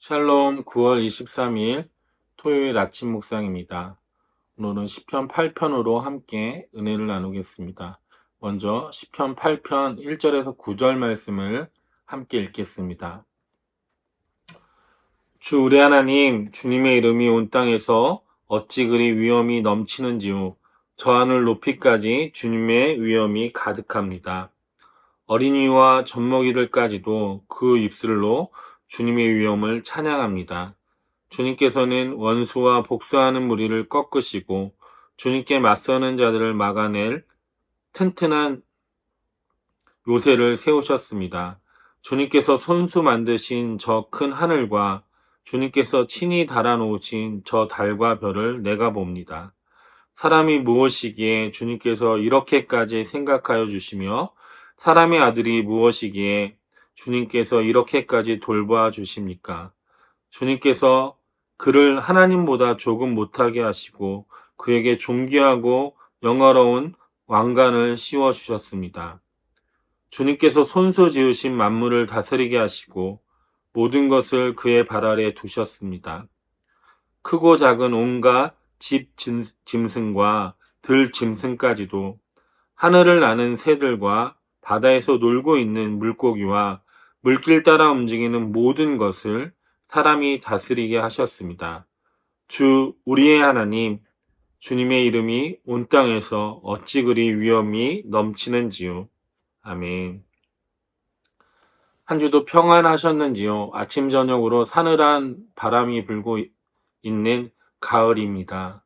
샬롬 9월 23일 토요일 아침 묵상입니다. 오늘은 시편 8편으로 함께 은혜를 나누겠습니다. 먼저 시편 8편 1절에서 9절 말씀을 함께 읽겠습니다. 주 우리 하나님, 주님의 이름이 온 땅에서 어찌 그리 위엄이 넘치는지요. 저 하늘 높이까지 주님의 위엄이 가득합니다. 어린이와 젖먹이들까지도 그 입술로 주님의 위엄을 찬양합니다. 주님께서는 원수와 복수하는 무리를 꺾으시고 주님께 맞서는 자들을 막아낼 튼튼한 요새를 세우셨습니다. 주님께서 손수 만드신 저 큰 하늘과 주님께서 친히 달아놓으신 저 달과 별을 내가 봅니다. 사람이 무엇이기에 주님께서 이렇게까지 생각하여 주시며 사람의 아들이 무엇이기에 주님께서 이렇게까지 돌봐 주십니까? 주님께서 그를 하나님보다 조금 못하게 하시고 그에게 존귀하고 영화로운 왕관을 씌워 주셨습니다. 주님께서 손수 지으신 만물을 다스리게 하시고 모든 것을 그의 발 아래 두셨습니다. 크고 작은 온갖 집 짐승과 들 짐승까지도 하늘을 나는 새들과 바다에서 놀고 있는 물고기와 물길 따라 움직이는 모든 것을 사람이 다스리게 하셨습니다. 주 우리의 하나님, 주님의 이름이 온 땅에서 어찌 그리 위엄이 넘치는지요. 아멘. 한 주도 평안하셨는지요? 아침 저녁으로 사늘한 바람이 불고 있는 가을입니다.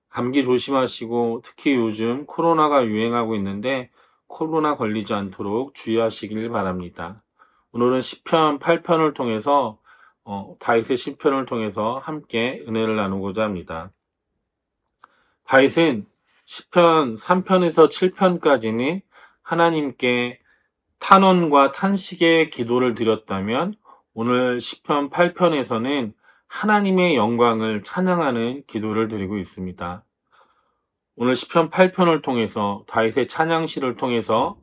감기 조심하시고 특히 요즘 코로나가 유행하고 있는데 코로나 걸리지 않도록 주의하시길 바랍니다. 오늘은 시편 8편을 통해서 다윗의 시편을 통해서 함께 은혜를 나누고자 합니다. 다윗은 시편 3편에서 7편까지는 하나님께 탄원과 탄식의 기도를 드렸다면 오늘 시편 8편에서는 하나님의 영광을 찬양하는 기도를 드리고 있습니다. 오늘 시편 8편을 통해서 다윗의 찬양시를 통해서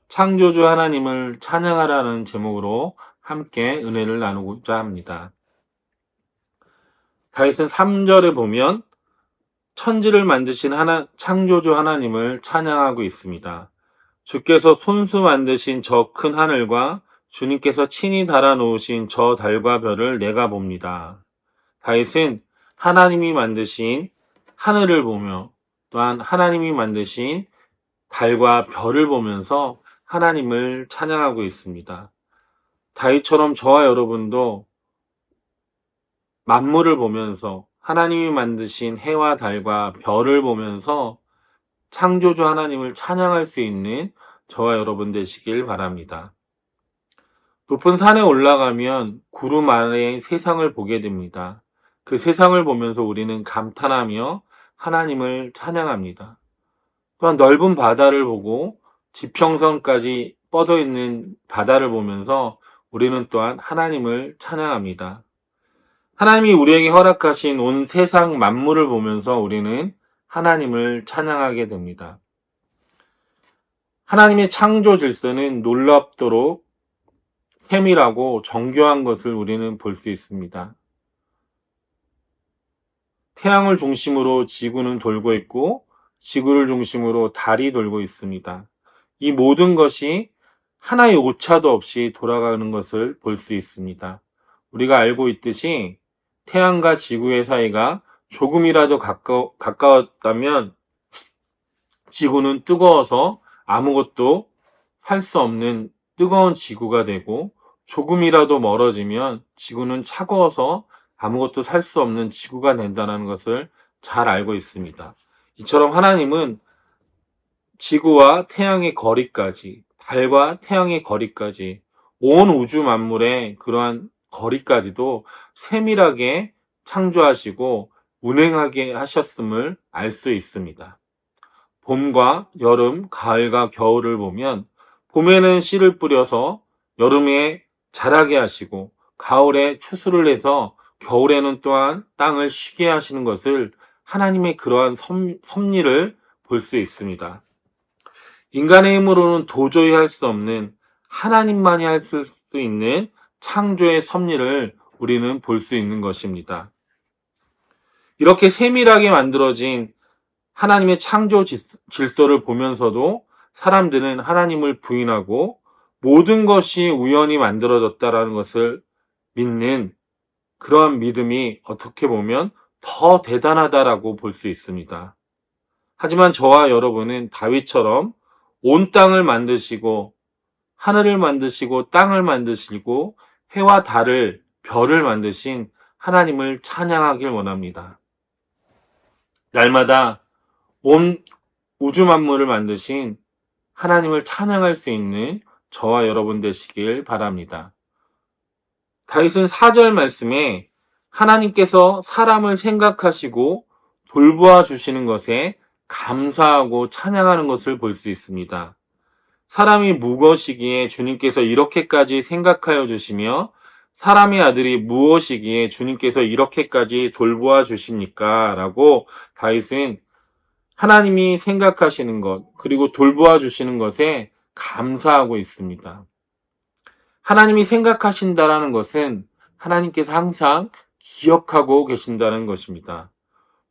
창조주 하나님을 찬양하라는 제목으로 함께 은혜를 나누고자 합니다. 다윗은 3절에 보면 천지를 만드신 창조주 하나님을 찬양하고 있습니다. 주께서 손수 만드신 저 큰 하늘과 주님께서 친히 달아놓으신 저 달과 별을 내가 봅니다. 다윗은 하나님이 만드신 하늘을 보며 또한 하나님이 만드신 달과 별을 보면서 하나님을 찬양하고 있습니다. 다윗처럼 저와 여러분도 만물을 보면서 하나님이 만드신 해와 달과 별을 보면서 창조주 하나님을 찬양할 수 있는 저와 여러분 되시길 바랍니다. 높은 산에 올라가면 구름 아래의 세상을 보게 됩니다. 그 세상을 보면서 우리는 감탄하며 하나님을 찬양합니다. 또한 넓은 바다를 보고 지평선까지 뻗어 있는 바다를 보면서 우리는 또한 하나님을 찬양합니다. 하나님이 우리에게 허락하신 온 세상 만물을 보면서 우리는 하나님을 찬양하게 됩니다. 하나님의 창조 질서는 놀랍도록 세밀하고 정교한 것을 우리는 볼 수 있습니다. 태양을 중심으로 지구는 돌고 있고 지구를 중심으로 달이 돌고 있습니다. 이 모든 것이 하나의 오차도 없이 돌아가는 것을 볼 수 있습니다. 우리가 알고 있듯이 태양과 지구의 사이가 조금이라도 가까웠다면 지구는 뜨거워서 아무것도 할 수 없는 뜨거운 지구가 되고 조금이라도 멀어지면 지구는 차가워서 아무것도 살 수 없는 지구가 된다는 것을 잘 알고 있습니다. 이처럼 하나님은 지구와 태양의 거리까지, 달과 태양의 거리까지, 온 우주 만물의 그러한 거리까지도 세밀하게 창조하시고 운행하게 하셨음을 알 수 있습니다. 봄과 여름, 가을과 겨울을 보면 봄에는 씨를 뿌려서 여름에 자라게 하시고 가을에 추수를 해서 겨울에는 또한 땅을 쉬게 하시는 것을 하나님의 그러한 섭리를 볼 수 있습니다. 인간의 힘으로는 도저히 할 수 없는 하나님만이 할 수 있는 창조의 섭리를 우리는 볼 수 있는 것입니다. 이렇게 세밀하게 만들어진 하나님의 창조 질서를 보면서도 사람들은 하나님을 부인하고 모든 것이 우연히 만들어졌다라는 것을 믿는 그러한 믿음이 어떻게 보면 더 대단하다라고 볼 수 있습니다. 하지만 저와 여러분은 다윗처럼 온 땅을 만드시고 하늘을 만드시고 땅을 만드시고 해와 달을 별을 만드신 하나님을 찬양하길 원합니다. 날마다 온 우주 만물을 만드신 하나님을 찬양할 수 있는 저와 여러분 되시길 바랍니다. 다윗은 4절 말씀에 하나님께서 사람을 생각하시고 돌보아 주시는 것에 감사하고 찬양하는 것을 볼 수 있습니다. 사람이 무엇이기에 주님께서 이렇게까지 생각하여 주시며 사람의 아들이 무엇이기에 주님께서 이렇게까지 돌보아 주십니까? 라고 다윗은 하나님이 생각하시는 것 그리고 돌보아 주시는 것에 감사하고 있습니다. 하나님이 생각하신다라는 것은 하나님께서 항상 기억하고 계신다는 것입니다.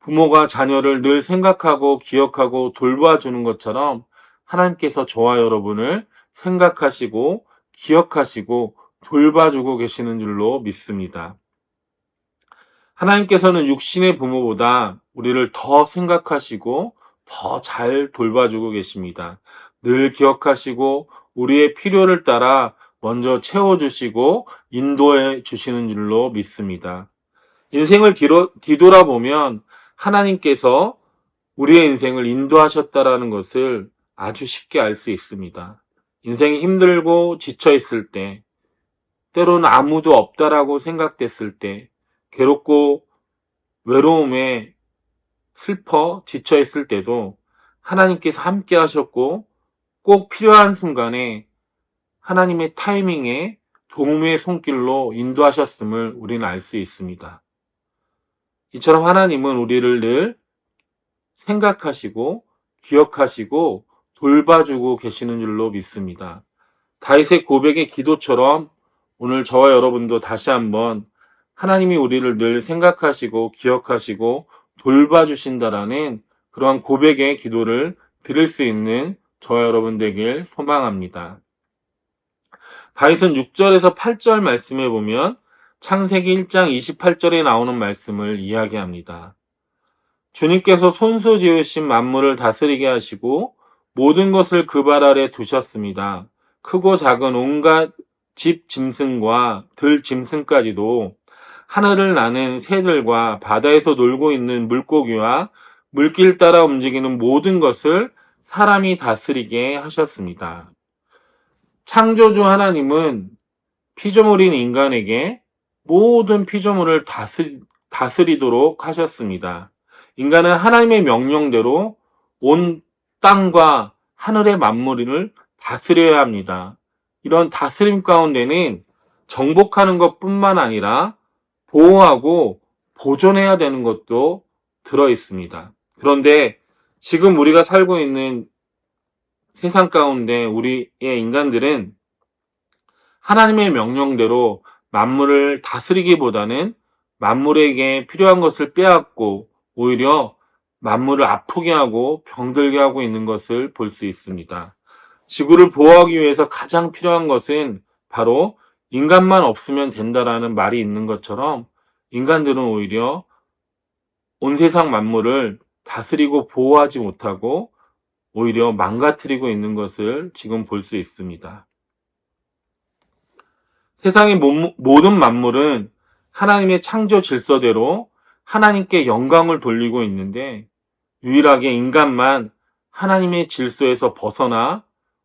부모가 자녀를 늘 생각하고 기억하고 돌봐주는 것처럼 하나님께서 저와 여러분을 생각하시고 기억하시고 돌봐주고 계시는 줄로 믿습니다. 하나님께서는 육신의 부모보다 우리를 더 생각하시고 더 잘 돌봐주고 계십니다. 늘 기억하시고 우리의 필요를 따라 먼저 채워주시고 인도해 주시는 줄로 믿습니다. 인생을 뒤돌아보면 하나님께서 우리의 인생을 인도하셨다라는 것을 아주 쉽게 알 수 있습니다. 인생이 힘들고 지쳐있을 때, 때로는 아무도 없다라고 생각됐을 때, 괴롭고 외로움에 슬퍼 지쳐있을 때도 하나님께서 함께 하셨고 꼭 필요한 순간에 하나님의 타이밍에 도움의 손길로 인도하셨음을 우리는 알 수 있습니다. 이처럼 하나님은 우리를 늘 생각하시고 기억하시고 돌봐주고 계시는 줄로 믿습니다. 다윗의 고백의 기도처럼 오늘 저와 여러분도 다시 한번 하나님이 우리를 늘 생각하시고 기억하시고 돌봐주신다라는 그러한 고백의 기도를 드릴 수 있는 저와 여러분 되길 소망합니다. 다윗은 6절에서 8절 말씀에 보면 창세기 1장 28절에 나오는 말씀을 이야기합니다. 주님께서 손수 지으신 만물을 다스리게 하시고 모든 것을 그 발 아래 두셨습니다. 크고 작은 온갖 집 짐승과 들 짐승까지도 하늘을 나는 새들과 바다에서 놀고 있는 물고기와 물길 따라 움직이는 모든 것을 사람이 다스리게 하셨습니다. 창조주 하나님은 피조물인 인간에게 모든 피조물을 다스리도록 하셨습니다. 인간은 하나님의 명령대로 온 땅과 하늘의 만물을 다스려야 합니다. 이런 다스림 가운데는 정복하는 것뿐만 아니라 보호하고 보존해야 되는 것도 들어 있습니다. 그런데 지금 우리가 살고 있는 세상 가운데 우리의 인간들은 하나님의 명령대로 만물을 다스리기보다는 만물에게 필요한 것을 빼앗고 오히려 만물을 아프게 하고 병들게 하고 있는 것을 볼 수 있습니다. 지구를 보호하기 위해서 가장 필요한 것은 바로 인간만 없으면 된다라는 말이 있는 것처럼 인간들은 오히려 온 세상 만물을 다스리고 보호하지 못하고 오히려 망가뜨리고 있는 것을 지금 볼 수 있습니다. 세상의 모든 만물은 하나님의 창조 질서대로 하나님께 영광을 돌리고 있는데 유일하게 인간만 하나님의 질서에서 벗어나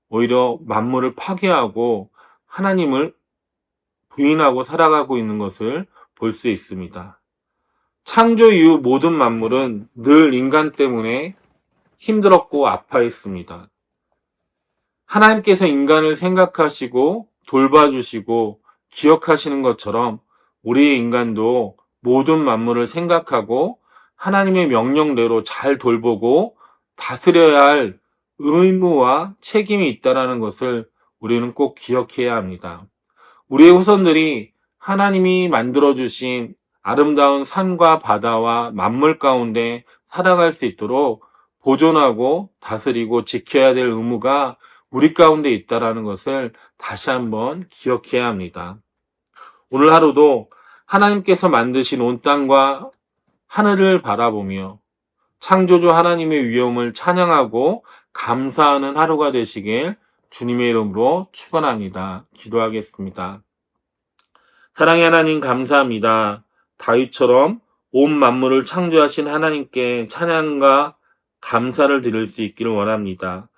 오히려 만물을 파괴하고 하나님을 부인하고 살아가고 있는 것을 볼 수 있습니다. 창조 이후 모든 만물은 늘 인간 때문에 힘들었고 아파했습니다. 하나님께서 인간을 생각하시고 돌봐주시고 기억하시는 것처럼 우리의 인간도 모든 만물을 생각하고 하나님의 명령대로 잘 돌보고 다스려야 할 의무와 책임이 있다는 것을 우리는 꼭 기억해야 합니다. 우리의 후손들이 하나님이 만들어주신 아름다운 산과 바다와 만물 가운데 살아갈 수 있도록 보존하고 다스리고 지켜야 될 의무가 우리 가운데 있다는 것을 다시 한번 기억해야 합니다. 오늘 하루도 하나님께서 만드신 온 땅과 하늘을 바라보며 창조주 하나님의 위엄을 찬양하고 감사하는 하루가 되시길 주님의 이름으로 축원합니다. 기도하겠습니다. 사랑의 하나님 감사합니다. 다윗처럼 온 만물을 창조하신 하나님께 찬양과 감사를 드릴 수 있기를 원합니다.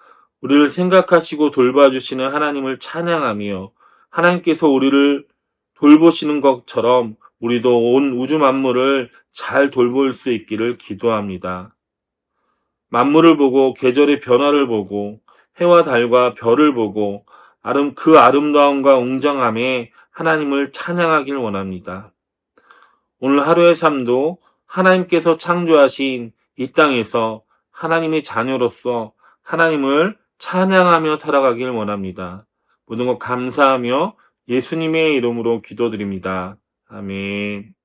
우리를 생각하시고 돌봐주시는 하나님을 찬양하며 하나님께서 우리를 돌보시는 것처럼 우리도 온 우주 만물을 잘 돌볼 수 있기를 기도합니다. 만물을 보고 계절의 변화를 보고 해와 달과 별을 보고 그 아름다움과 웅장함에 하나님을 찬양하길 원합니다. 오늘 하루의 삶도 하나님께서 창조하신 이 땅에서 하나님의 자녀로서 하나님을 찬양하며 살아가길 원합니다. 모든 것 감사하며 예수님의 이름으로 기도드립니다. 아멘.